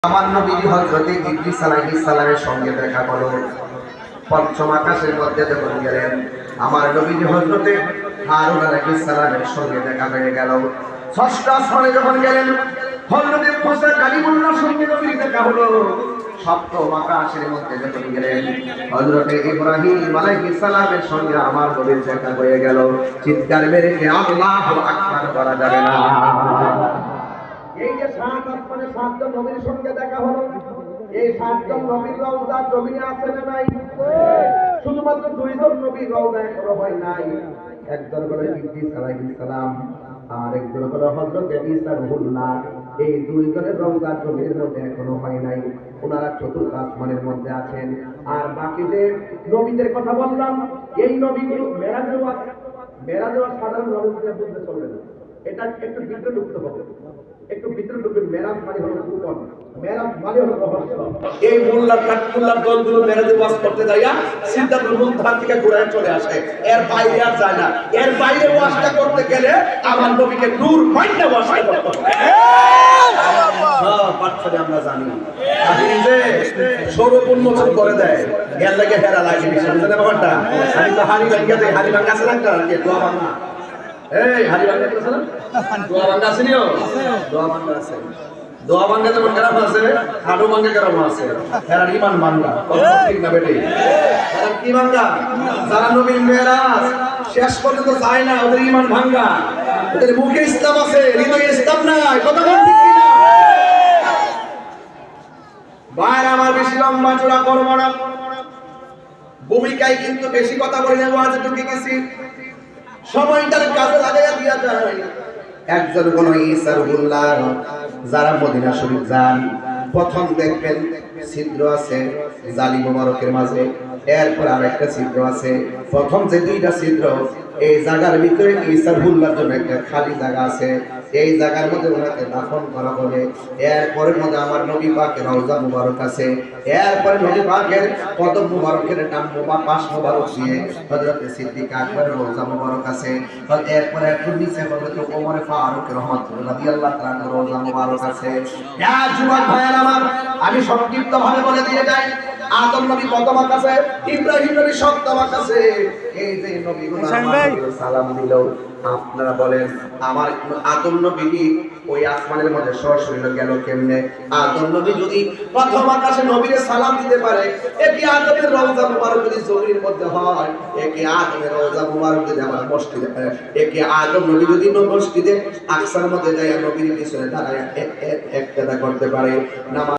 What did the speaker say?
আমার নবী হযরত ইদ্রিস আলাইহিস সালামের সঙ্গে দেখা হলো। পঞ্চম আকাশের মধ্যে যখন গেলেন, আমার নবী হযরত হারুন আলাইহিস সালামের সঙ্গে দেখা হয়ে গেল। ষষ্ঠ আসমানে যখন গেলেন, হযরত মুসা কালিমুল্লাহর সঙ্গে নবীর দেখা হলো। সপ্তম আকাশের মধ্যে যখন গেলেন, হযরত ইব্রাহিম আলাইহিস সালামের সঙ্গে আমার নবীর দেখা হয়ে গেল। চিৎকার মেরে আল্লাহু আকবার করা যাবে না। এই যে সাত আসমানে সাতজন নবীর সঙ্গে দেখা হলো, এই সাতজন নবীর রওজা জমিনে আছে না নাই? শুধুমাত্র দুইজন নবীর রওজা এখনো হয় নাই। একজন হলো ইদ্রিস আলাইহিস সালাম, আর একজন হলো হযরত ঈসা রুহুল্লাহ। এই দুইজনের রওজা জমিনের মধ্যে এখনো হয় নাই। ওনারা চতুর্থ আসমানের মধ্যে আছেন। আর বাকি যে নবীদের কথা বললাম, এই নবীগুলো মেরাজেও সাধারণ নবীদের বুঝতে চলবে না। এটা একটু ভিতরে ঢুকতে হবে, একটু ভিতরে ঢুকবেন। মেরাজ মানে হলো গোপন, মেরাজ মানে হলো রহস্য। এই মোল্লার কাঠমোল্লার দলগুলো মেরাজে ওয়াজ করতে যাইয়া সিদ্ধাতুল মুনতাহা থেকে ঘুরে চলে আসে, এর বাইরে আর যায় না। এর বাইরে ওয়াজটা করতে গেলে আমার নবীকে নূর মাইন্ডা ওয়াজ করতে হবে। হ্যাঁ, পাঠশালে আমরা জানি যে স্বরূপ উন্মোচন করে দেয়, এর লাগে হেরা লাগে বিষয় বুঝলেন ব্যাপারটা। আমি তো হাড়ি ভাঙ্গা দেয়, হাড়ি ভাঙ্গা আছে না একটা দোয়া ভাঙ্গা। এই হাড়ি ভাঙ্গা আছে না, দোয়া ভাঙ্গা আছে নিও, দোয়া ভাঙ্গা আছে। দোয়া ভাঙ্গা যেমন গ্রাম আছে, হাড়ু ভাঙ্গা গ্রাম আছে। এরা ইমান ভাঙ্গা, ঠিক না বেটি? এরা কি ভাঙ্গা? যারা নবীর মেরাজ শেষ পর্যন্ত যায় না, ওদের ইমান ভাঙ্গা। ওদের মুখে ইসলাম আছে, হৃদয়ে ইসলাম নাই। কথা বল ঠিক কিনা? ভাই আমার বেশি লম্বা চূড়া করবো না, ভূমিকায় কিন্তু বেশি কথা বলে নেবো। আজ ঢুকে গেছি, সময়টার কাজে লাগাইয়া দিয়া যায়। একজন কোন ঈসা রুহুল্লাহ, যারা মদিনা শরীফ যান, প্রথম দেখবেন ছিদ্র আছে জালি মোবারকের মাঝে, এরপর আরেকটা ছিদ্র আছে। প্রথম যে দুইটা ছিদ্র, এই জায়গার ভিতরে ঈসা রুহুল্লাহর জন্য একটা খালি জায়গা আছে। এই জায়গার মধ্যে ওনাকে দাফন করা হবে। এরপরের মধ্যে আমার নবী পাকের রওজা মুবারক আছে। এরপরে নবী পাকের কদম মুবারকের নাম পাশ মুবারক দিয়ে হযরত সিদ্দিক আকবরের রওজা মুবারক আছে। এরপরে একটু নিচে হযরত ওমর ফারুক রাদিয়াল্লাহু তাআলার রওজা মুবারক আছে। ইয়া যুবক ভাইয়েরা আমার, আমি সংক্ষিপ্তভাবে বলে দিয়ে যাই। আদম নবী প্রথম আকাশে, ইব্রাহিম নবী সপ্তম আকাশে। এই যে নবীগুলো সালাম দিল, আপনারা বলেন আমার আদম নবী ওই আসমানের মধ্যে সরাসরি গেল কেমনে? আদম নবী যদি প্রথম আকাশে নবীরে সালাম দিতে পারে, একি আদমের রওজা মুবারক যদি জমির মধ্যে হয়, একি আদমের রওজা মুবারক যদি আমার মসজিদে, একি আদম নবী যদি মসজিদে আকসার মধ্যে যায় নবীর পিছনে দাঁড়ায় একটা করতে পারে, নামাজ